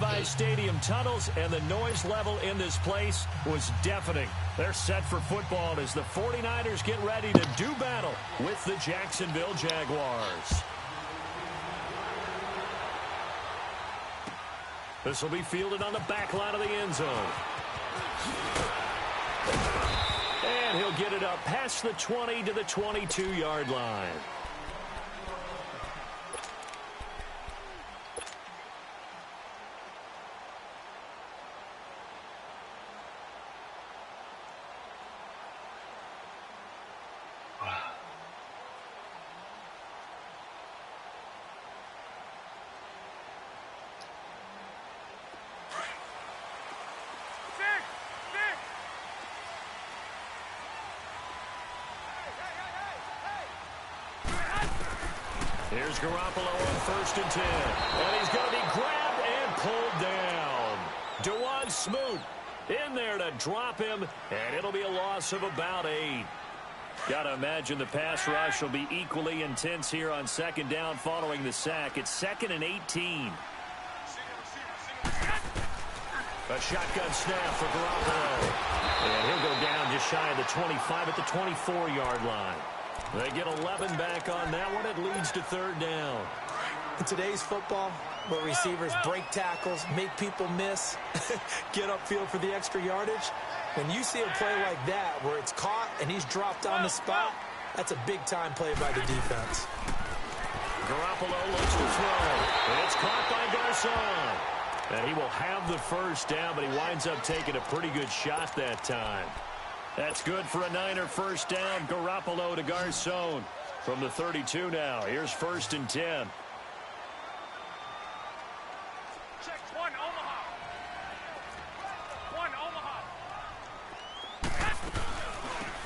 Levi's Stadium tunnels, and the noise level in this place was deafening. They're set for football as the 49ers get ready to do battle with the Jacksonville Jaguars. This will be fielded on the back line of the end zone. And he'll get it up past the 20 to the 22-yard line. Here's Garoppolo on 1st and 10. And he's going to be grabbed and pulled down. DeJuan Smoot in there to drop him, and it'll be a loss of about 8. Got to imagine the pass rush will be equally intense here on 2nd down following the sack. It's 2nd and 18. A shotgun snap for Garoppolo. And he'll go down just shy of the 25 at the 24-yard line. They get 11 back on that one. It leads to 3rd down. In today's football, where receivers break tackles, make people miss, get upfield for the extra yardage, when you see a play like that where it's caught and he's dropped on the spot, that's a big-time play by the defense. Garoppolo looks to throw. It's caught by Garcon. And he will have the 1st down, but he winds up taking a pretty good shot that time. That's good for a Niner 1st down. Garoppolo to Garcon from the 32 now. Here's 1st and 10. Check one, Omaha.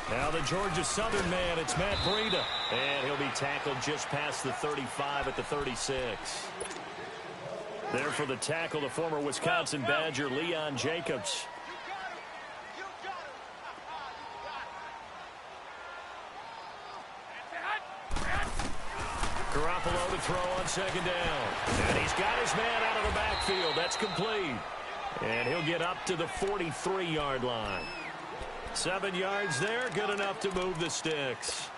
Now the Georgia Southern man, it's Matt Breida. And he'll be tackled just past the 35 at the 36. There for the tackle, the former Wisconsin Badger, Leon Jacobs. Garoppolo to throw on 2nd down. And he's got his man out of the backfield. That's complete. And he'll get up to the 43-yard line. 7 yards there, good enough to move the sticks.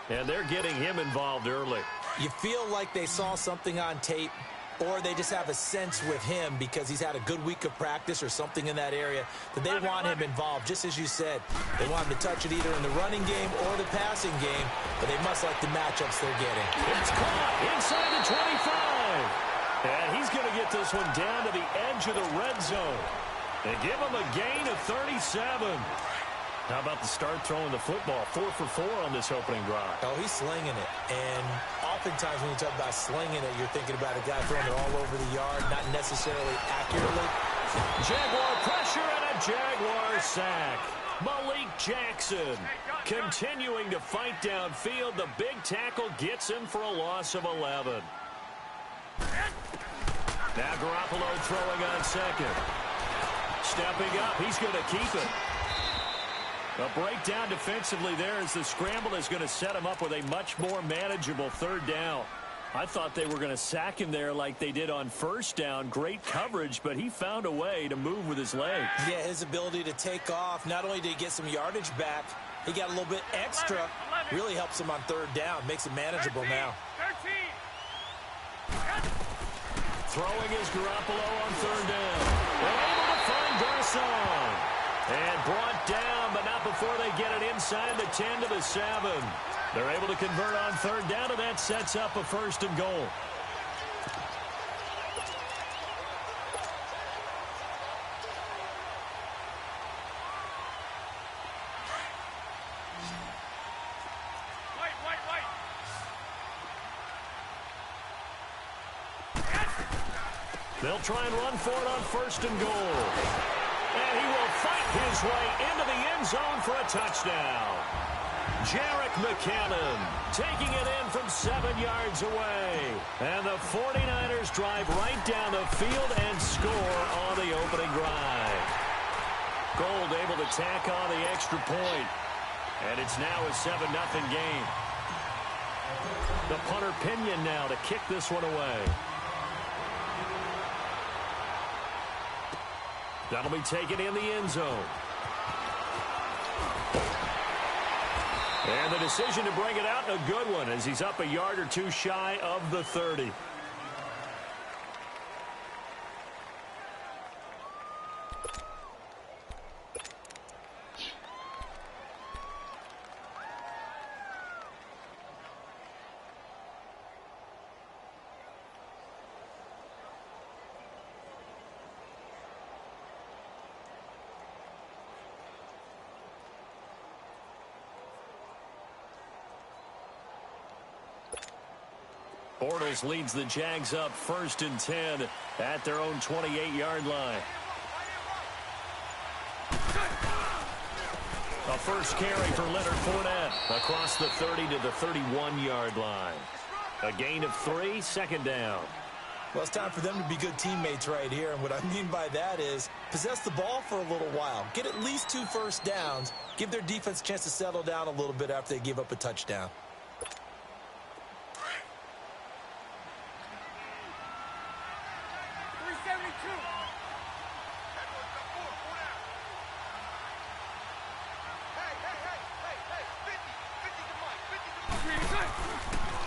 And they're getting him involved early. You feel like they saw something on tape, or they just have a sense with him because he's had a good week of practice or something in that area that they want him involved. Just as you said, they want him to touch it either in the running game or the passing game, but they must like the matchups they're getting. It's caught inside the 25. And he's going to get this one down to the edge of the red zone. And give him a gain of 37. How about the start throwing the football? 4 for 4 on this opening drive. Oh, he's slinging it. And oftentimes when you talk about slinging it, you're thinking about a guy throwing it all over the yard, not necessarily accurately. Jaguar pressure and a Jaguar sack. Malik Jackson continuing to fight downfield. The big tackle gets him for a loss of 11. Now Garoppolo throwing on 2nd. Stepping up, he's going to keep it. A breakdown defensively there as the scramble is going to set him up with a much more manageable 3rd down. I thought they were going to sack him there like they did on 1st down. Great coverage, but he found a way to move with his legs. Yeah, his ability to take off, not only did he get some yardage back, he got a little bit extra. Really helps him on 3rd down, makes it manageable now. Throwing is Garoppolo on 3rd down. They're able to find Garcon. And brought down, but not before they get it inside the 10 to the 7. They're able to convert on 3rd down, and that sets up a 1st and goal. They'll try and run for it on 1st and goal. And he will fight his way into the end zone for a touchdown. Jerick McKinnon taking it in from 7 yards away. And the 49ers drive right down the field and score on the opening drive. Gold able to tack on the extra point. And it's now a 7-0 game. The punter Pinion now to kick this one away. That'll be taken in the end zone. And the decision to bring it out, a good one, as he's up a yard or two shy of the 30. Bortles leads the Jags up 1st and 10 at their own 28-yard line. A first carry for Leonard Fournette across the 30 to the 31-yard line. A gain of 3, 2nd down. Well, it's time for them to be good teammates right here, and what I mean by that is possess the ball for a little while, get at least 2 first downs, give their defense a chance to settle down a little bit after they give up a touchdown.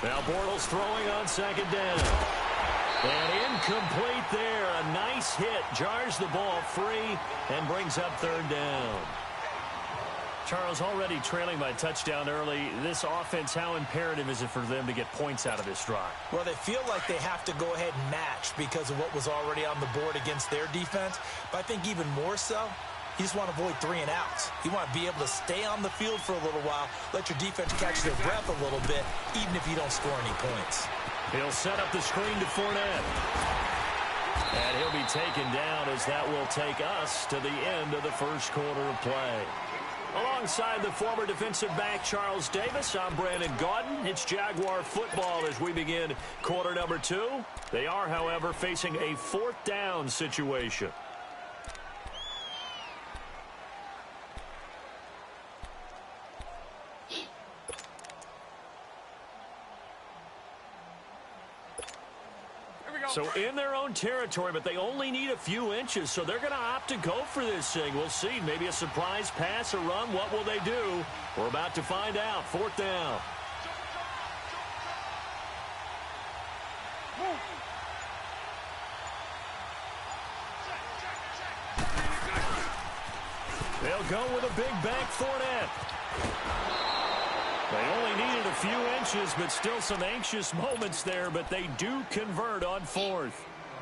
Now Bortles throwing on 2nd down. And incomplete there. A nice hit. Jars the ball free and brings up 3rd down. Charles, already trailing by touchdown early. This offense, how imperative is it for them to get points out of this drive? Well, they feel like they have to go ahead and match because of what was already on the board against their defense. But I think even more so, you just want to avoid 3 and outs. You want to be able to stay on the field for a little while, let your defense catch their breath a little bit, even if you don't score any points. He'll set up the screen to Fournette. And he'll be taken down as that will take us to the end of the first quarter of play. Alongside the former defensive back Charles Davis, I'm Brandon Gaudin. It's Jaguar football as we begin quarter number 2. They are, however, facing a 4th down situation. So in their own territory, but they only need a few inches, so they're going to opt to go for this thing. We'll see. Maybe a surprise pass, a run. What will they do? We're about to find out. 4th down. They'll go with a big bank Fournette. They only needed a few inches, but still some anxious moments there, but they do convert on 4th.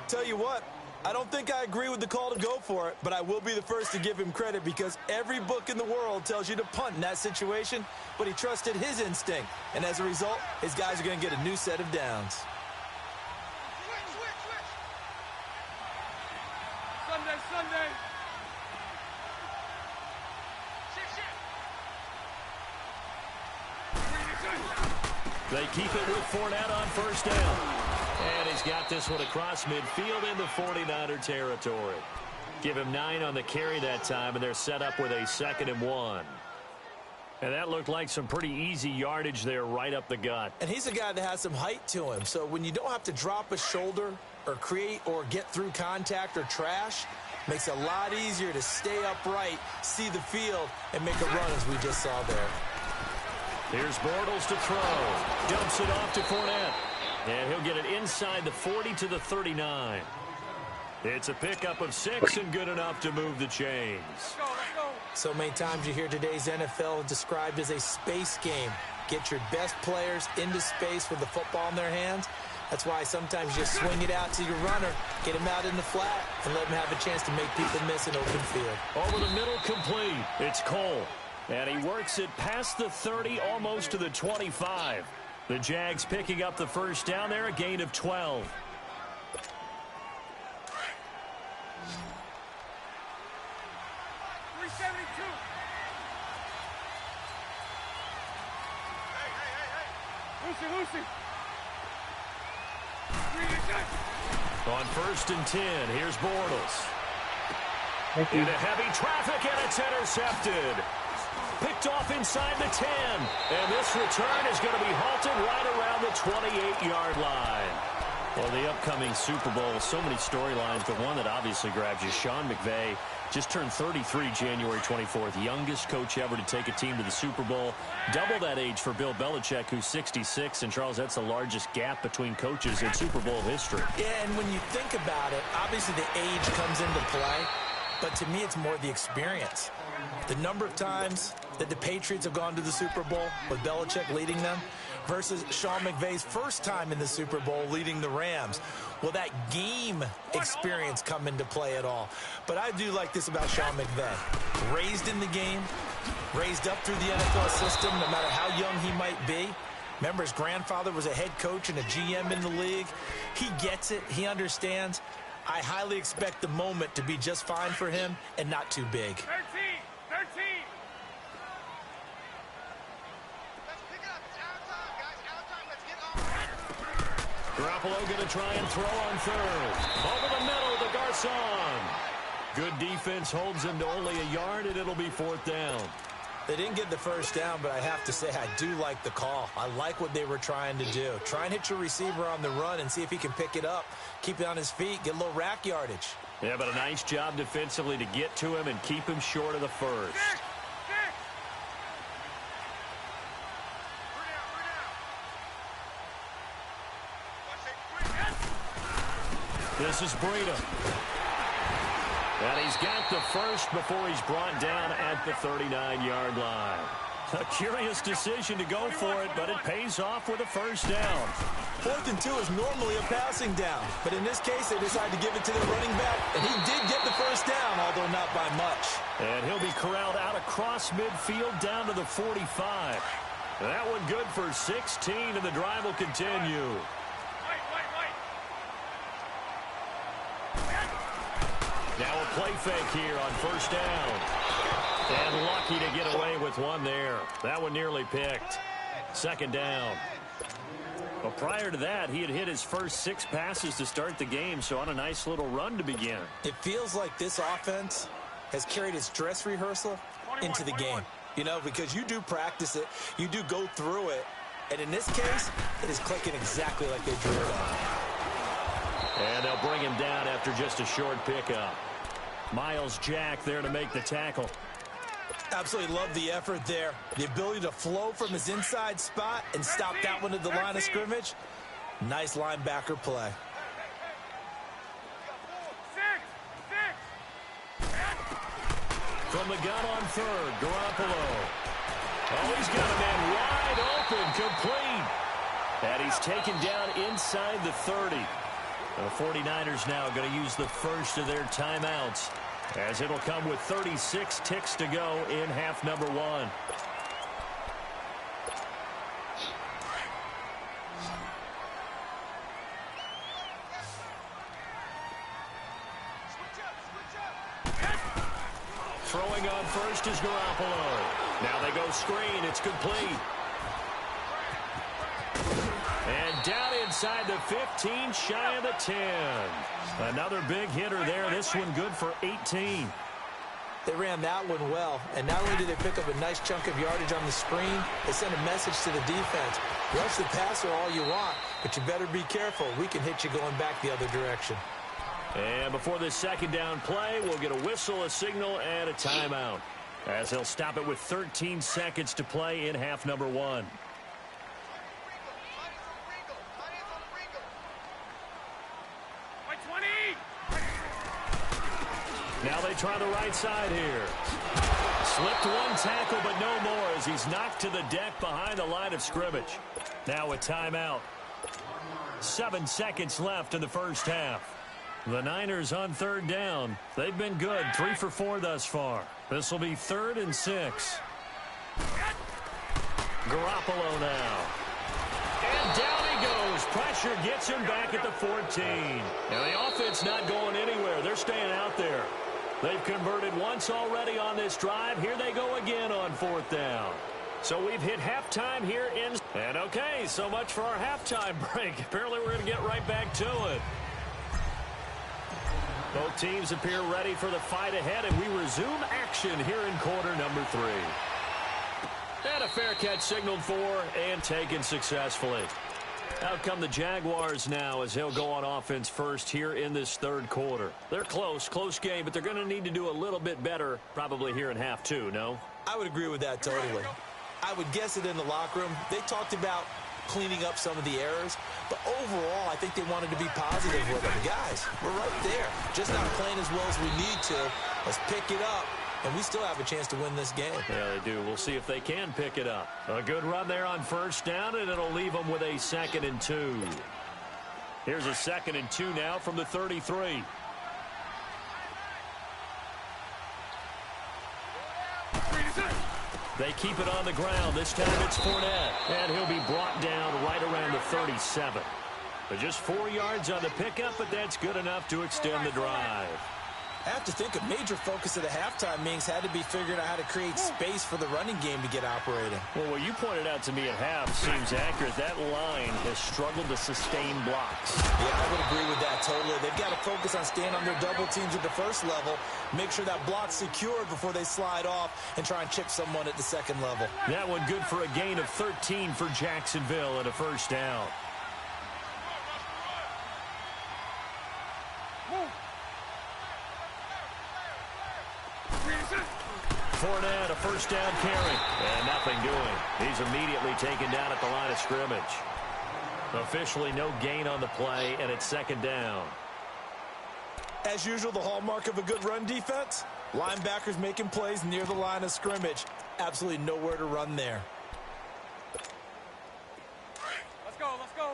Tell you what, I don't think I agree with the call to go for it, but I will be the first to give him credit because every book in the world tells you to punt in that situation, but he trusted his instinct, and as a result, his guys are going to get a new set of downs. Sunday. They keep it with Fournette on 1st down. And he's got this one across midfield into 49er territory. Give him 9 on the carry that time, and they're set up with a 2nd and 1. And that looked like some pretty easy yardage there right up the gut. And he's a guy that has some height to him, so when you don't have to drop a shoulder or create or get through contact or trash, makes it a lot easier to stay upright, see the field, and make a run as we just saw there. Here's Bortles to throw. Dumps it off to Fournette. And he'll get it inside the 40 to the 39. It's a pickup of 6 and good enough to move the chains. Let's go. So many times you hear today's NFL described as a space game. Get your best players into space with the football in their hands. That's why sometimes you swing it out to your runner, get him out in the flat, and let him have a chance to make people miss an open field. Over the middle, complete. It's Cole. And he works it past the 30, almost to the 25. The Jags picking up the 1st down there, a gain of 12. Lucy. On 1st and 10, here's Bortles. Into heavy traffic, and it's intercepted. Picked off inside the 10. And this return is going to be halted right around the 28-yard line. Well, the upcoming Super Bowl, so many storylines, but one that obviously grabs you. Sean McVay just turned 33 January 24th, youngest coach ever to take a team to the Super Bowl. Double that age for Bill Belichick, who's 66. And, Charles, that's the largest gap between coaches in Super Bowl history. Yeah, and when you think about it, obviously the age comes into play. But to me, it's more the experience. The number of times that the Patriots have gone to the Super Bowl with Belichick leading them versus Sean McVay's first time in the Super Bowl leading the Rams. Will that game experience come into play at all? But I do like this about Sean McVay. Raised in the game, raised up through the NFL system, no matter how young he might be. Remember, his grandfather was a head coach and a GM in the league. He gets it. He understands. I highly expect the moment to be just fine for him and not too big. 13. Garoppolo going to try and throw on third. Over the middle to Garcon. Good defense holds him to only a yard, and it'll be fourth down. They didn't get the first down, but I have to say I do like the call. I like what they were trying to do. Try and hit your receiver on the run and see if he can pick it up. Keep it on his feet, get a little rack yardage. Yeah, but a nice job defensively to get to him and keep him short of the first. This is Breida. And he's got the first before he's brought down at the 39-yard line. A curious decision to go for it, but it pays off with a first down. 4th and 2 is normally a passing down, but in this case, they decided to give it to their running back, and he did get the first down, although not by much. And he'll be corralled out across midfield down to the 45. That one good for 16, and the drive will continue. Now a play fake here on first down. And lucky to get away with one there. That one nearly picked. Second down. Well, prior to that, he had hit his first 6 passes to start the game, so on a nice little run to begin. It feels like this offense has carried its dress rehearsal into the game. You know, because you do practice it, you do go through it, and in this case, it is clicking exactly like they drew it up. And they'll bring him down after just a short pickup. Miles Jack there to make the tackle. Absolutely love the effort there. The ability to flow from his inside spot and stop that one at the line of scrimmage. Nice linebacker play. From the gun on third, Garoppolo. Oh, he's got a man wide open, complete. And he's taken down inside the 30. The 49ers now going to use the first of their timeouts, as it'll come with 36 ticks to go in half number 1. Throwing on first is Garoppolo. Now they go screen. It's complete. And down inside the 15, shy of the 10. Another big hitter there. This one good for 18. They ran that one well, and not only did they pick up a nice chunk of yardage on the screen, they sent a message to the defense. Rush the passer all you want, but you better be careful. We can hit you going back the other direction. And before this second down play, we'll get a whistle, a signal, and a timeout, as he'll stop it with 13 seconds to play in half number 1. Now they try the right side here. Slipped one tackle, but no more, as he's knocked to the deck behind the line of scrimmage. Now a timeout. 7 seconds left in the first half. The Niners on third down. They've been good, 3 for 4 thus far. This will be 3rd and 6. Garoppolo now. And down he goes. Pressure gets him back at the 14. Now the offense not going anywhere. They're staying out there. They've converted once already on this drive. Here they go again on 4th down. So we've hit halftime here in... And okay, so much for our halftime break. Apparently we're going to get right back to it. Both teams appear ready for the fight ahead, and we resume action here in quarter number 3. And a fair catch signaled for and taken successfully. Out come the Jaguars now as he'll go on offense first here in this third quarter. They're close game, but they're going to need to do a little bit better probably here in half two, no? I would agree with that totally. I would guess it in the locker room. They talked about cleaning up some of the errors, but overall, I think they wanted to be positive with them. Guys, we're right there. Just not playing as well as we need to. Let's pick it up, and we still have a chance to win this game. Yeah, they do. We'll see if they can pick it up. A good run there on first down, and it'll leave them with a 2nd and 2. Here's a 2nd and 2 now from the 33. They keep it on the ground. This time it's Fournette. And he'll be brought down right around the 37. But just 4 yards on the pickup, but that's good enough to extend the drive. I have to think a major focus of the halftime meetings had to be figuring out how to create space for the running game to get operating. Well, what you pointed out to me at half seems accurate. That line has struggled to sustain blocks. Yeah, I would agree with that totally. They've got to focus on staying on their double teams at the first level, make sure that block's secured before they slide off, and try and chip someone at the second level. That one good for a gain of 13 for Jacksonville and a first down. Fournette, a first down carry, and nothing doing. He's immediately taken down at the line of scrimmage. Officially no gain on the play, and it's 2nd down. As usual, the hallmark of a good run defense, linebackers making plays near the line of scrimmage. Absolutely nowhere to run there. Let's go, let's go.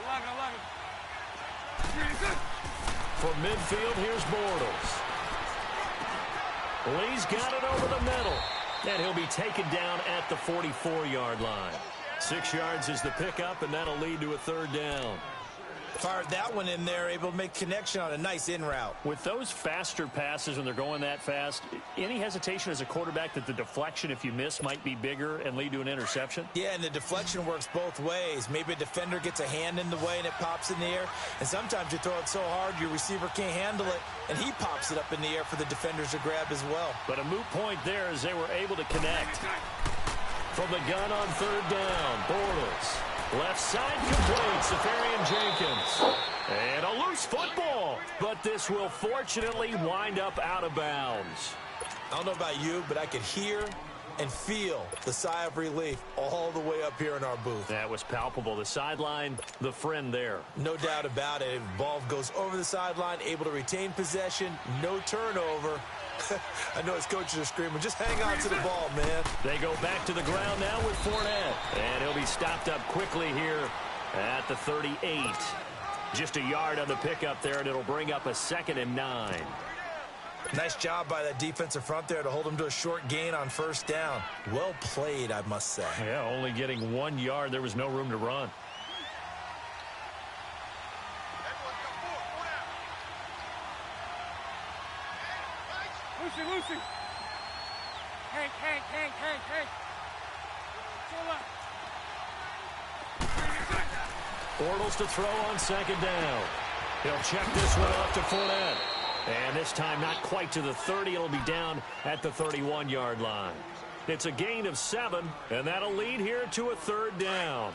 11. From midfield, here's Bortles. Lee's got it over the middle. And he'll be taken down at the 44-yard line. 6 yards is the pickup, and that'll lead to a 3rd down. Fired that one in there, able to make connection on a nice in route. With those faster passes when they're going that fast, any hesitation as a quarterback that the deflection, if you miss, might be bigger and lead to an interception? Yeah, and the deflection works both ways. Maybe a defender gets a hand in the way and it pops in the air. And sometimes you throw it so hard your receiver can't handle it, and he pops it up in the air for the defenders to grab as well. But a moot point there as they were able to connect. From the gun on 3rd down, Bortles. Left side complete, Safarian Jenkins. And a loose football. But this will fortunately wind up out of bounds. I don't know about you, but I could hear and feel the sigh of relief all the way up here in our booth. That was palpable. The sideline, the friend there. No doubt about it. Ball goes over the sideline, able to retain possession, no turnover. I know his coaches are screaming, just hang on to the ball, man. They go back to the ground now with Fournette. And he'll be stopped up quickly here at the 38. Just a yard on the pickup there, and it'll bring up a 2nd and 9. Nice job by that defensive front there to hold him to a short gain on 1st down. Well played, I must say. Yeah, only getting 1 yard. There was no room to run. Lucy. Hank. Bortles to throw on 2nd down. He'll check this one off to Fournette. And this time not quite to the 30. It'll be down at the 31-yard line. It's a gain of 7, and that'll lead here to a 3rd down.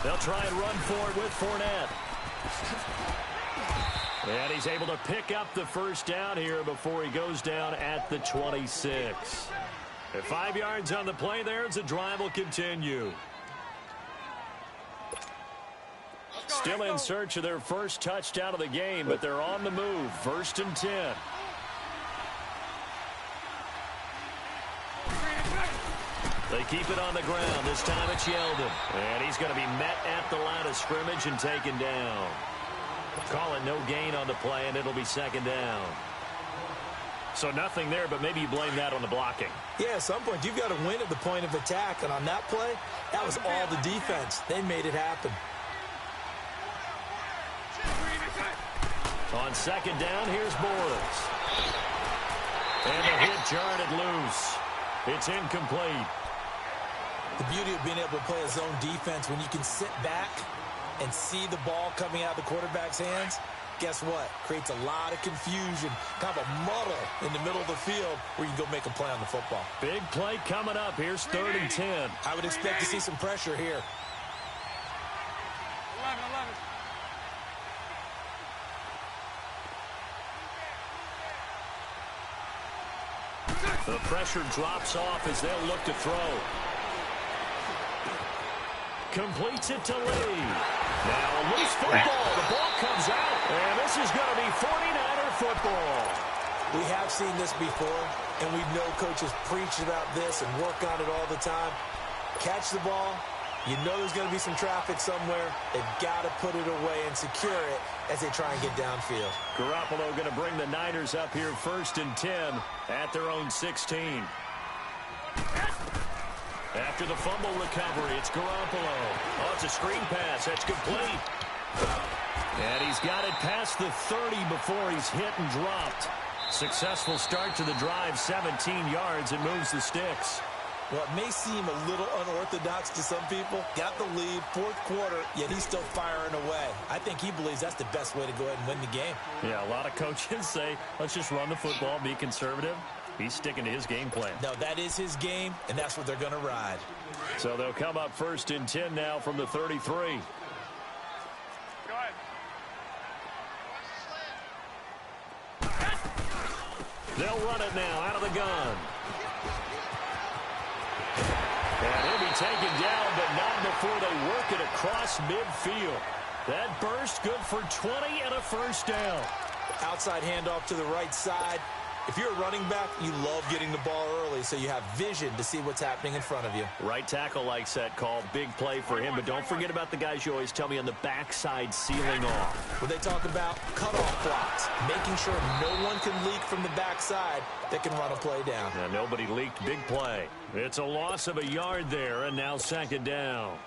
They'll try and run for it with Fournette. And he's able to pick up the first down here before he goes down at the 26. At 5 yards on the play there as the drive will continue. Still in search of their first touchdown of the game, but they're on the move. 1st and 10. They keep it on the ground. This time it's Yeldon. And he's going to be met at the line of scrimmage and taken down. Call it no gain on the play, and it'll be 2nd down. So nothing there, but maybe you blame that on the blocking. Yeah, at some point, you've got to win at the point of attack. And on that play, that was all the defense. They made it happen. On 2nd down, here's Bortles. And the hit jarred it loose. It's incomplete. The beauty of being able to play a zone defense when you can sit back and see the ball coming out of the quarterback's hands, guess what? Creates a lot of confusion, kind of a muddle in the middle of the field where you can go make a play on the football. Big play coming up. Here's 3rd and 10. I would expect to see some pressure here. 11. The pressure drops off as they'll look to throw. Completes it to Lee. Now a loose football. The ball comes out. And this is going to be 49er football. We have seen this before, and we know coaches preach about this and work on it all the time. Catch the ball. You know there's going to be some traffic somewhere. They've got to put it away and secure it as they try and get downfield. Garoppolo going to bring the Niners up here 1st and 10 at their own 16. After the fumble recovery, it's Garoppolo. Oh, it's a screen pass. That's complete. And he's got it past the 30 before he's hit and dropped. Successful start to the drive, 17 yards, and moves the sticks. Well, it may seem a little unorthodox to some people. Got the lead, 4th quarter, yet he's still firing away. I think he believes that's the best way to go ahead and win the game. Yeah, a lot of coaches say, let's just run the football, be conservative. He's sticking to his game plan. No, that is his game, and that's what they're going to ride. So they'll come up 1st and 10 now from the 33. Go ahead. They'll run it now out of the gun. And he'll be taken down, but not before they work it across midfield. That burst good for 20 and a 1st down. Outside handoff to the right side. If you're a running back, you love getting the ball early so you have vision to see what's happening in front of you. Right tackle likes that call. Big play for him, but don't forget about the guys you always tell me on the backside sealing off. When they talk about cutoff blocks, making sure no one can leak from the backside that can run a play down. And nobody leaked. Big play. It's a loss of a yard there, and now 2nd down.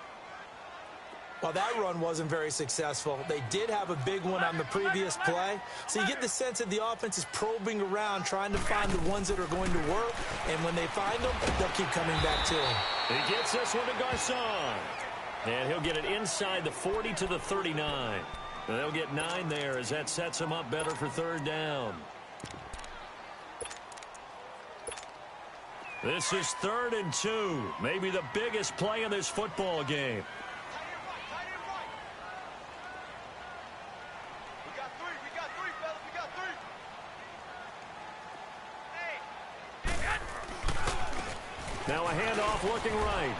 Well, that run wasn't very successful. They did have a big one on the previous play. So you get the sense that the offense is probing around, trying to find the ones that are going to work. And when they find them, they'll keep coming back to him. He gets this one to Garcon. And he'll get it inside the 40 to the 39. And they'll get 9 there as that sets him up better for 3rd down. This is 3rd and 2. Maybe the biggest play in this football game. Now a handoff looking right.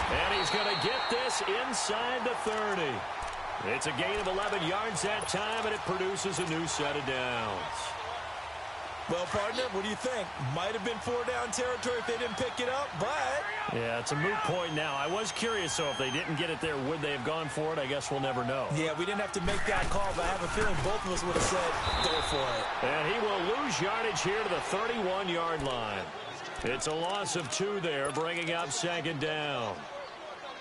And he's going to get this inside the 30. It's a gain of 11 yards that time, and it produces a new set of downs. Well, partner, what do you think? Might have been 4-down territory if they didn't pick it up, but... Yeah, it's a moot point now. I was curious, so if they didn't get it there, would they have gone for it? I guess we'll never know. Yeah, we didn't have to make that call, but I have a feeling both of us would have said, go for it. And he will lose yardage here to the 31-yard line. It's a loss of 2 there, bringing up 2nd down.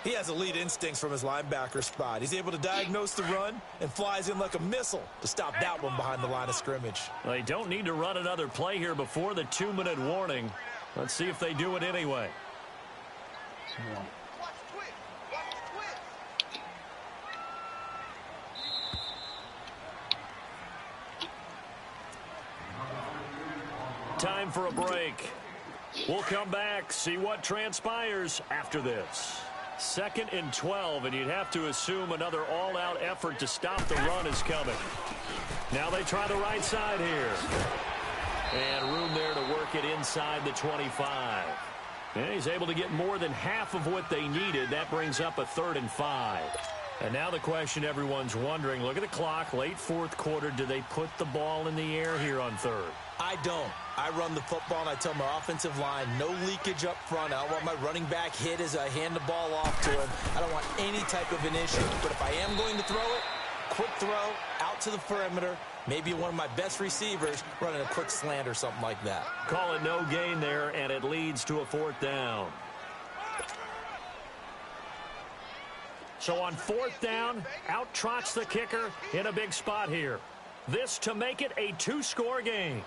He has elite instincts from his linebacker spot. He's able to diagnose the run and flies in like a missile to stop that one behind the line of scrimmage. They don't need to run another play here before the 2-minute warning. Let's see if they do it anyway. Time for a break. We'll come back, see what transpires after this. 2nd and 12, and you'd have to assume another all-out effort to stop the run is coming. Now they try the right side here. And room there to work it inside the 25. And he's able to get more than half of what they needed. That brings up a 3rd and 5. And now the question everyone's wondering, look at the clock, late 4th quarter, do they put the ball in the air here on 3rd? I don't. I run the football, and I tell my offensive line, no leakage up front. I don't want my running back hit as I hand the ball off to him. I don't want any type of an issue. But if I am going to throw it, quick throw, out to the perimeter, maybe one of my best receivers running a quick slant or something like that. Call it no gain there, and it leads to a 4th down. So on 4th down, out trots the kicker in a big spot here. This to make it a 2-score game.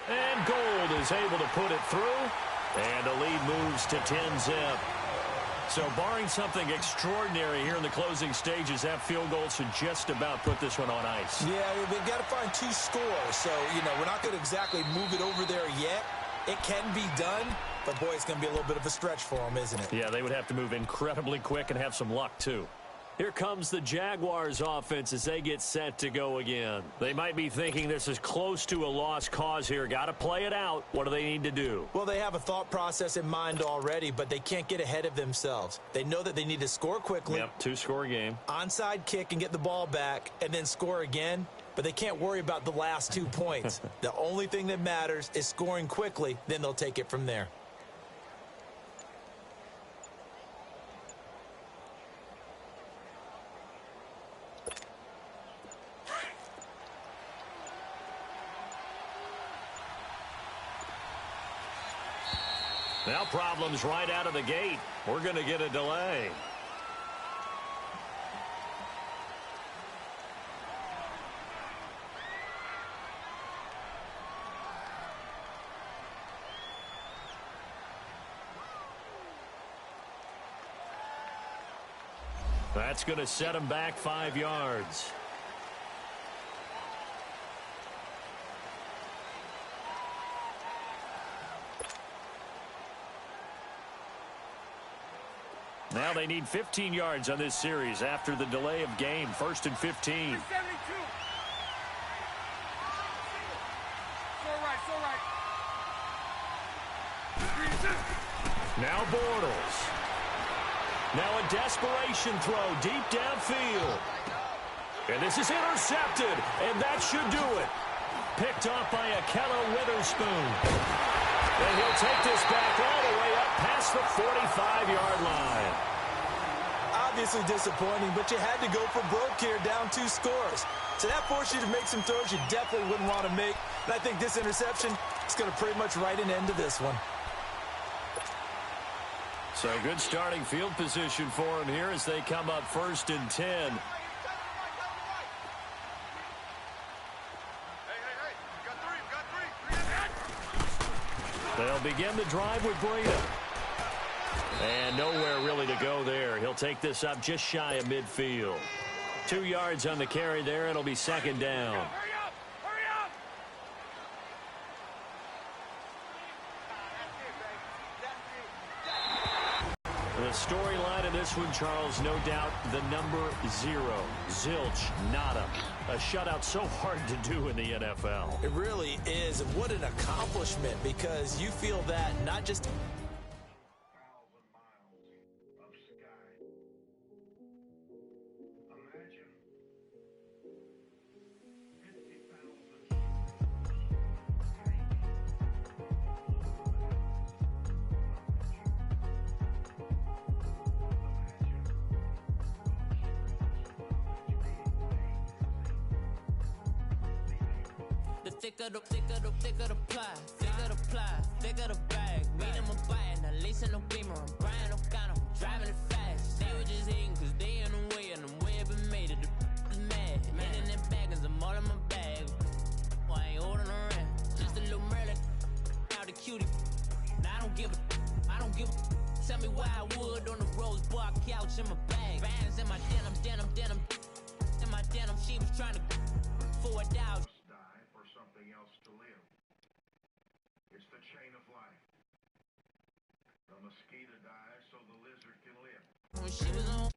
And Gold is able to put it through. And the lead moves to 10-zip. So barring something extraordinary here in the closing stages, that field goal should just about put this one on ice. Yeah, they've got to find 2 scores. So, we're not going to exactly move it over there yet. It can be done, but, boy, it's going to be a little bit of a stretch for them, isn't it? Yeah, they would have to move incredibly quick and have some luck, too. Here comes the Jaguars offense as they get set to go again. They might be thinking this is close to a lost cause here. Got to play it out. What do they need to do? Well, they have a thought process in mind already, but they can't get ahead of themselves. They know that they need to score quickly. Yep, 2-score game. Onside kick and get the ball back and then score again. But they can't worry about the last 2 points. The only thing that matters is scoring quickly. Then they'll take it from there. Now problems right out of the gate. We're going to get a delay. That's going to set him back 5 yards. Now they need 15 yards on this series after the delay of game. 1st and 15. Now Bortles. Now a desperation throw deep downfield. And this is intercepted, and that should do it. Picked off by Akello Witherspoon. And he'll take this back all the way up past the 45-yard line. Obviously disappointing, but you had to go for broke here, down 2 scores. So that forced you to make some throws you definitely wouldn't want to make. And I think this interception is going to pretty much write an end to this one. So good starting field position for him here as they come up 1st and 10. They'll begin the drive with Breida. And nowhere really to go there. He'll take this up just shy of midfield. 2 yards on the carry there. It'll be 2nd down. Hurry up! Hurry up! The storyline of this one, Charles, no doubt the number 0. Zilch, nada. A shutout so hard to do in the NFL. It really is. And what an accomplishment, because you feel that not just... Thicker the pie, thicker the bag. Meet them a bite, now listen no beamer. I'm Brian O'Connor, I'm driving it fast. They were just hating cause they in the way, and the way I've been made it, the mad. Man in them baggins, I'm all in my bag. I ain't holding around, just a little Merlin, out the cutie. Now I don't give a, tell me why I would on the rose bar couch in my bag. Bands in my denim, in my denim, she was trying to forward out. To live. It's the chain of life. The mosquito dies so the lizard can live. When she was on